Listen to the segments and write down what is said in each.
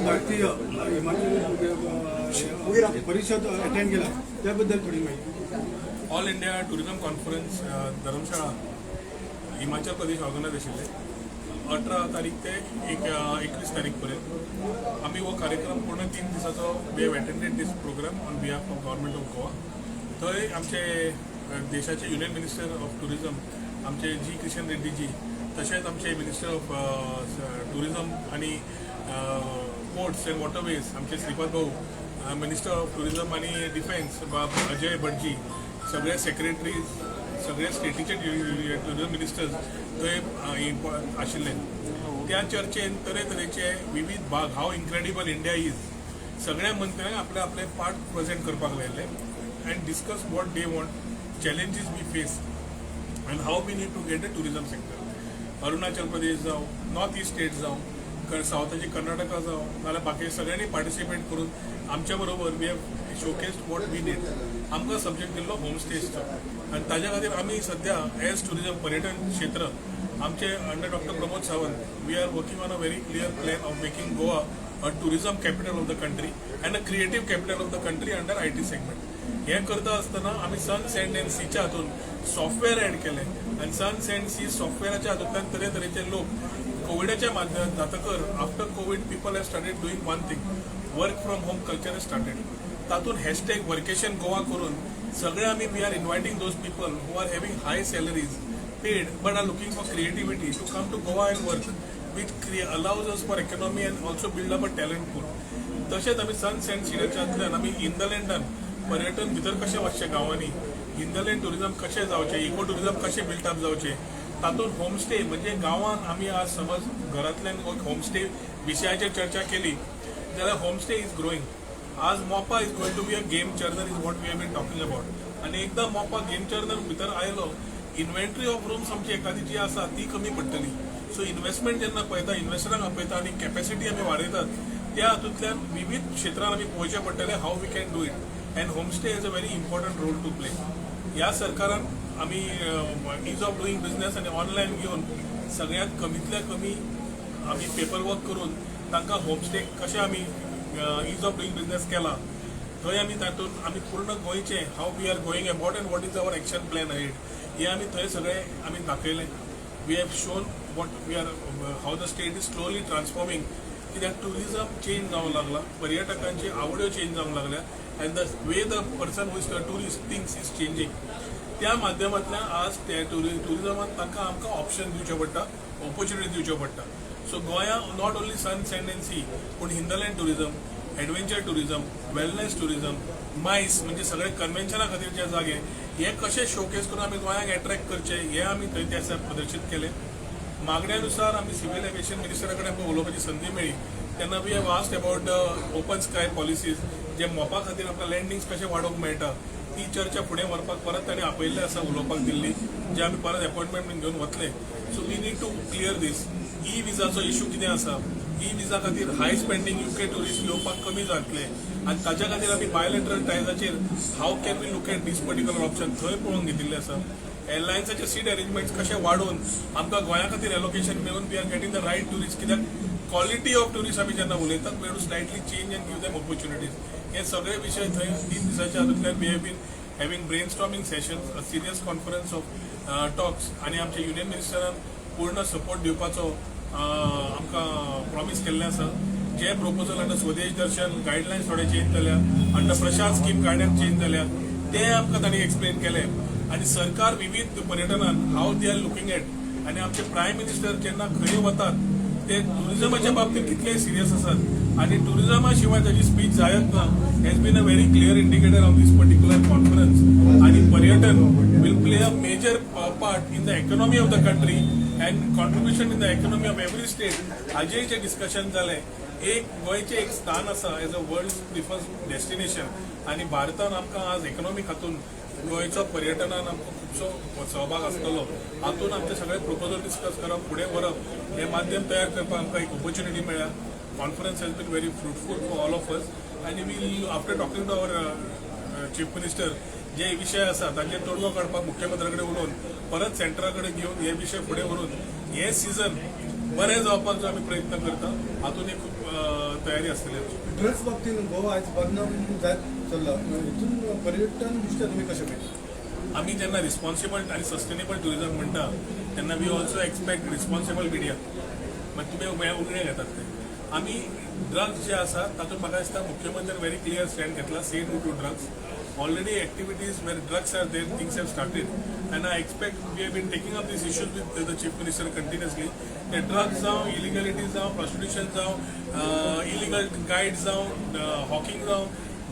भारतीय हिमाचल परिषद अटेंड केला त्याबद्दल थोडी माहिती. ऑल इंडिया टुरिझम कॉन्फरन्स धर्मशाळा हिमाचल प्रदेश ऑर्गनायज आशिल्ले 18 तारीख ते 21 तारीख पर्यंत आम्ही वो कार्यक्रम पूर्ण 3 दिसाचो we have attended this programme on behalf of government of Goa. थंय आमचे देशाचे युनियन मिनिस्टर ऑफ टुरिझम आमचे जी किशन रेड्डी जी, तशेंच आमचे मिनिस्टर ऑफ टुरिझम आणि पोर्ट्स अँड वॉटरवेज आमचे श्रीपाद भाऊ, मिनिस्टर ऑफ टुरिझम आणि डिफेन्स अजय भटजी, सगळे सेक्रेटरीज, सगळे स्टेटीचे टुरिझम मिनिस्टर्स थंय आशिल्ले. त्या चर्चेन तरेतरेचे विविध भाग, हाव इनक्रेडिबल इंडिया इज, सगळ्या मंत्र्यांक आपले आपले पार्ट प्रेझेंट करपाक लायले and discuss what they want, challenges we face and how we need to get a tourism sector. Arunachal Pradesh जावं, नॉर्थ ईस्ट स्टेट जावं, सावथाची कर्नाटका जावं, नाल्यार बाकी सगळ्यांनी पार्टिसिपेट करून आमच्या बरोबर we have showcased what we need. आमकां सब्जेक्ट दिल्लो होम स्टेजचो आनी ताज्या खातीर आमी सद्या एज टुरिझम पर्यटन क्षेत्र आमचे under doctor Pramod Sawant we are working on a very clear plan of making Goa a tourism capital of the country and a creative capital of the country under IT segment. हे करता आसतना आमी सन सँड अँड सीच्या हातून software add केले आनी सन sand C सॉफ्टवेअराच्या हातूंतल्यान तरेतरेचे लोक कोविडाच्या माध्यमात जातकर after covid people have started doing one thing, work from home culture has started. तातूंत हॅशटॅग वर्केशन गोवा करून सगळे आमी we are inviting those people who are having high salaries paid but are looking for creativity to come to Goa and work which allows us for economy and also build up a talent pool. तशेंच आमी सन sand सिडरच्यातल्यान आमी हिंदलँडान पर्यटन भितर कशें वचचें गांवांनी, हिंदलँड tourism कशें जावचें, इको टुरिझम कशें बिल्डअप जावचें, तातूंत होमस्टे म्हणजे गांवांत आमी आज समज घरांतल्यान होमस्टे विशयाचेर चर्चा केली जाल्यार होमस्टे इज ग्रोईंग. आज Mopa is going to be a game changer is what we have been talking about. आनी एकदां मोपा गेम चर्नर भितर आयलो, इन्व्हेंटरी ऑफ रूम्स आमची एखादी जी आसा ती कमी पडटली. सो इन्व्हेस्टमेंट जेन्ना पळयता, इन्व्हेस्टरांक आपयता आनी कॅपॅसिटी आमी वाडयतात, त्या हातूंतल्यान विविध क्षेत्रांत आमी पळोवचें पडटलें हाव we can do it and homestay is a very important role to play. ह्या सरकारान आमी इज ऑफ डुईंग बिझनेस आनी ऑनलायन घेवन सगळ्यात कमींतल्या कमी आमी पेपर वर्क करून तांकां होमस्टे कशें आमी इज ऑफ डुईंग बिझनेस केला, थंय आमी तातूंत आमी पूर्ण गोंयचे हाव we are going about and what is our action plan ahead हे आमी थंय सगळे आमी दाखयलें. We have shown what we are हाव the state is slowly transforming, कित्याक टुरिझम चेंज जावंक लागला, पर्यटकांची आवड्यो चेंज जावंक लागल्या and the way the person who is tourist things is changing. त्या माध्यमांतल्यान आज टुरिझमांत तांकां आमकां ऑप्शन दिवचे पडटा, ऑपॉर्च्युनिटी दिवच्यो पडटा. सो गोंयांत not only sun sand and sea पूण hinterland tourism, adventure tourism, wellness tourism, MICE म्हणजे सगळे कन्व्हेन्शना खातीरचे जागे हे कशे शोकेस करून आमी गोंयांक एट्रॅक्ट करचे हे आमी थंय त्या दिसा प्रदर्शीत केले. मागण्यानुसार आमी सिव्हिल एव्हिएशन मिनिस्टरा कडेन आमकां उलोवपाची संदी मेळ्ळी तेन्ना we have asked about the open sky policies, जे मोपा खातीर आमकां लँडिंग्स कशें वाडोवंक मेळटा ती चर्चा फुडें व्हरपाक परत ताणें आपयल्लें आसा उलोवपाक दिल्ली, जे आमी परत अपॉयंटमेंट घेवन वतले. So we need to clear this. E विजाचो इशू कितें आसा, ई विजा खातीर हाय स्पेंडींग UK टुरिस्ट येवपाक कमी जातले आनी ताच्या खातीर आमी बायलॅटरल टायजाचेर how can we look at this particular option थंय पळोवंक घेतिल्लें आसा. एअरलायन्साचे सीट अरेंजमेंट्स कशे वाडोवन आमकां गोंया खातीर एलोकेशन मेळून we are getting the right tourist, कित्याक क्वॉलिटी ऑफ टुरिस्ट आमी जेन्ना उलयतात we have to slightly change and give them opportunities. हे सगळे विशय थंय 3 दिसाच्या हातूंतल्यान we have been having brainstorming sessions, a serious conference of talks आनी आमच्या युनियन मिनिस्टरान पूर्ण सपोर्ट दिवपाचो आमकां प्रॉमीस केल्लें आसा. जे प्रोपोजल अंडर स्वदेश दर्शन गायडलायन्स थोडे चेंज जाल्या, under Prashant scheme guidelines change जाल्या, ते आमकां तांणी एक्सप्लेन केले आनी सरकार विविध पर्यटनान हाव दे आर लुकिंग एट आनी आमचे प्रायम मिनिस्टर जेन्ना खंय वतात ते टुरिझमाच्या बाबतीत कितले सिरियस आसात आनी टुरिझमा शिवाय ताची स्पीच जायत ना has been a very clear indicator of this particular conference. आनी पर्यटन will play a major part in the economy of the country and contribution in the economy of every state. हाजेय जे डिस्कशन जालें, एक गोंयचें एक स्थान आसा as a world preferred destination आनी भारतान आमकां आज इकॉनॉमीक हातून गोंयचो पर्यटनान आमकां खुबसो सहभाग आसतलो. हातून आमचे सगळे प्रोपोजल डिस्कस करप, फुडें व्हरप, हे माध्यम तयार करपाक आमकां एक ऑपॉर्च्युनिटी मेळ्ळ्या. Conference has been very fruitful for all of us आनी we after talking to our chief minister जे विषय आसा तांचेर तोडगो काडपाक मुख्यमंत्र्या कडेन उलोवन परत सेंटरा कडेन घेवन हे विशय फुडें व्हरून हे सीझन बरें जावपाक जो आमी प्रयत्न करता. हातून एक तयारी असतली आमची. ड्रग्स बाबतीत गोवा आज बदनाम जायत चल्ला हितून पर्यटन दृष्ट्या तुम्ही कशें पळयता? आम्ही जेन्ना रिस्पॉन्सिबल आणि सस्टेनेबल टुरिझम म्हणटा तेन्ना we also expect responsible media. मागीर तुम्ही उगडे घेतात ते. आम्ही ड्रग्स जे आसा तातूंत म्हाका दिसता मुख्यमंत्र्यान व्हेरी क्लियर स्टँड घेतला, say no to drugs. Already activities where drugs are there, things have started, and I expect we have been taking up these issues with the Chief Minister continuously. The drugs जावं, illegalities जावं, prostitution जावं, illegal guides जावं, hawking जावं,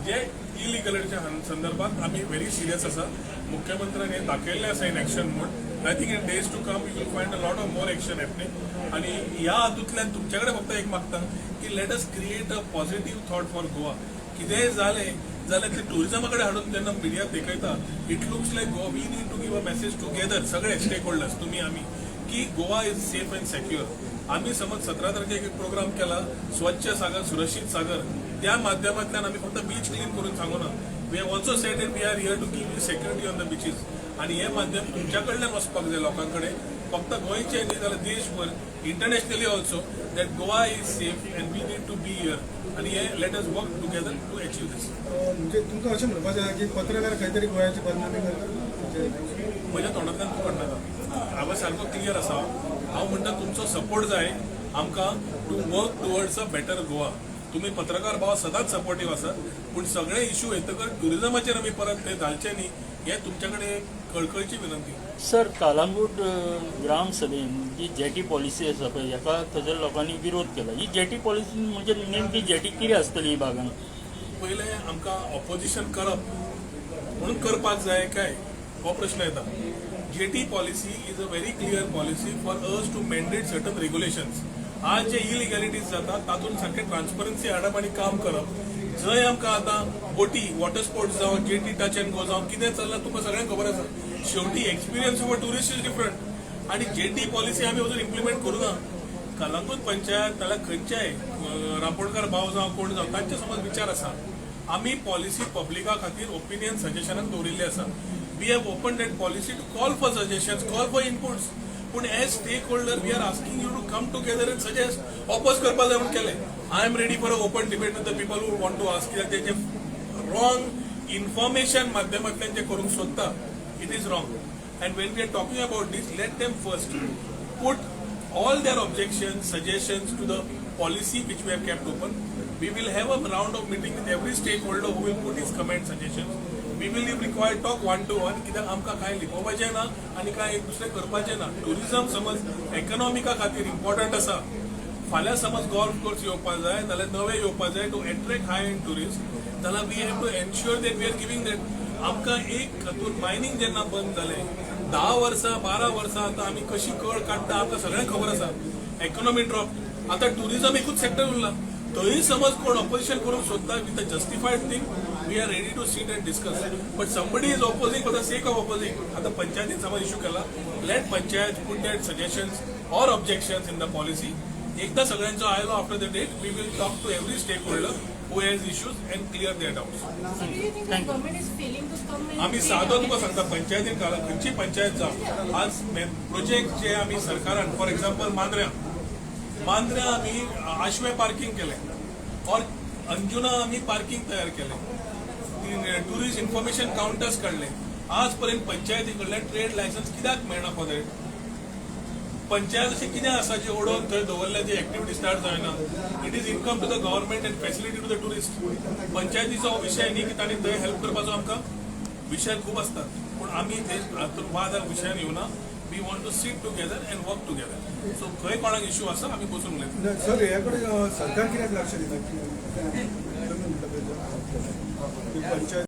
जे इलिगलिटीच्या संदर्भात आम्ही very serious आसा. मुख्यमंत्र्याने दाखयल्लें आसा in action mode. I think in days to come you will find a lot of more action happening. आणि ह्या हातूंतल्यान तुमच्याकडे फक्त एक मागता की let us create a positive thought for Goa. कितेंय जालें जाल्यार ते टुरिझमाकडे हाडून जेन्ना मिडिया दाखयता it looks like Goa we need to give a message together सगळे स्टेक होल्डर्स तुम्ही आम्ही की Goa is safe and secure. आम्ही समज 17 तारखेक एक प्रोग्राम केला स्वच्छ सागर सुरक्षित सागर, त्या माध्यमांतल्यान आम्ही फक्त बीच क्लीन करून सांगू ना. We have also said that we are here to give you security on the beaches. आणि हे माध्यम तुमच्या कडल्यान वचपाक जाय लोकांकडे, फक्त गोंयचे न्ही जाल्यार देशभर internationally also that Goa is safe and we need to be here. आणि हे let us work together to achieve this. म्हणजे तुमकां अशें म्हणपाचें आसा की पत्रकार खंय तरी गोंयाची बदनामी करता? म्हज्या तोंडांतल्यान तूं कळनाका. हांव सारको क्लियर आसा. हांव म्हणटा तुमचो सपोर्ट जाय आमकां to work towards a better Goa. तुम्ही पत्रकार भाव सदांच सपोर्टीव आसात, पूण सगळे इश्यू येतकर टुरिझमाचेर आमी परत ते घालचे न्ही हे तुमच्याकडे कळकळीची विनंती. सर, कालांगूट ग्रामसभेन जी जेटी पॉलिसी आसा पळय हेका थंयसर लोकांनी विरोध केला. ही जेटी पॉलिसी म्हणजे नेमकी जेटी कितें आसतली ही भागान? पहिले आमकां ऑपोजिशन करप म्हणून करपाक जाय काय हो प्रश्न येता. Jetty policy is a very clear policy for us to mandate certain regulations. आज जे इलिगॅलिटीज जातात तातूंत सारखे ट्रान्सपरन्सी हाडप आणि काम करप. जंय आमकां आतां बोटी वॉटर स्पोर्ट्स जावं जेटी टच अँड गो जावं कितें चल्लां तुमकां सगळ्यांक खबर आसा. शेवटी experience of a tourist is different. आणि जेटी पॉलिसी आमी अजून इम्प्लिमेंट करूं ना. कालांगूट पंचायत नाल्यार खंयच्याय रांपोणकार भाव जावं कोण जावं तांचे समज विचार आसा. आमी पॉलिसी पब्लिका खातीर ओपिनियन सजेशनाक दवरिल्ली आसा. We have open that policy to call for suggestions, call for inputs. पूण as stakeholder we are asking you to come together and suggest. Oppose करपाक जाय म्हणून केलें. I am ready for a open debate with the people who want to ask. कित्याक तेजे wrong information माध्यमांतल्यान जे करूंक सोदता it is wrong. And when we are talking about this let them first put all their objections, suggestions to the policy which we have kept open. We will have a round of meeting with every stakeholder who will put his comments, suggestions. We will if required talk one to one कित्याक आमकां काय लिपोवपाचें ना आनी काय एक दुसरें करपाचें ना. टुरिझम समज इकॉनॉमिका खातीर इम्पॉर्टंट आसा. फाल्यां समज गोल्फ कोर्स येवपाक जाय नाल्यार नवे येवपाक जाय to attract high end tourist जाल्यार we have to ensure that we are giving that. आमकां एक हातून मायनिंग जेन्ना बंद जालें 10 वर्सां 12 वर्सां आतां आमी कशी कळ काडटा आमकां सगळ्यांक खबर आसा. Economy drop. आतां टुरिझम एकूच सेक्टर उरला. थंय समज कोण ऑपोजिशन करूंक सोदता with a justified thing we are ready to sit and discuss. But somebody is opposing for the sake of opposing. आतां पंचायतीन समज इश्यू केला let panchayat put that suggestions or objections in the policy. एकदा सगळ्यांचो आयलो after the date we will talk to every stake holder who has issues and clear their doubts. आम्ही साधो तुका सांगता पंचायतीन खंयची पंचायत जावं आज प्रोजेक्ट जे आम्ही सरकारान फॉर एक्झाम्पल मांद्र्या आम्ही आश्वे पार्किंग केलें और अंजुना आम्ही पार्किंग तयार केलें. टुरिस्ट इन्फॉर्मेशन काउंटर्स काडले. आज पर्यंत पंचायती कडल्यान ट्रेड लायसन्स कित्याक मेळना फॉर दॅट? पंचायत अशें कितें आसा जे ओडोवन थंय दवरल्या जी एक्टिविटी स्टार्ट जायना. It is income to the government and facility to the tourist. पंचायतीचो हो विशय न्ही की तांणी थंय हेल्प करपाचो. आमकां विशय खूब असतात पूण आमी ते वाद विशयान येवना. We want to sit together and work together. So खंय कोणाक इश्यू आसा आमी बसून उलयता. सर ह्या कडेन सरकार कित्याक लक्ष दिता? पंचायत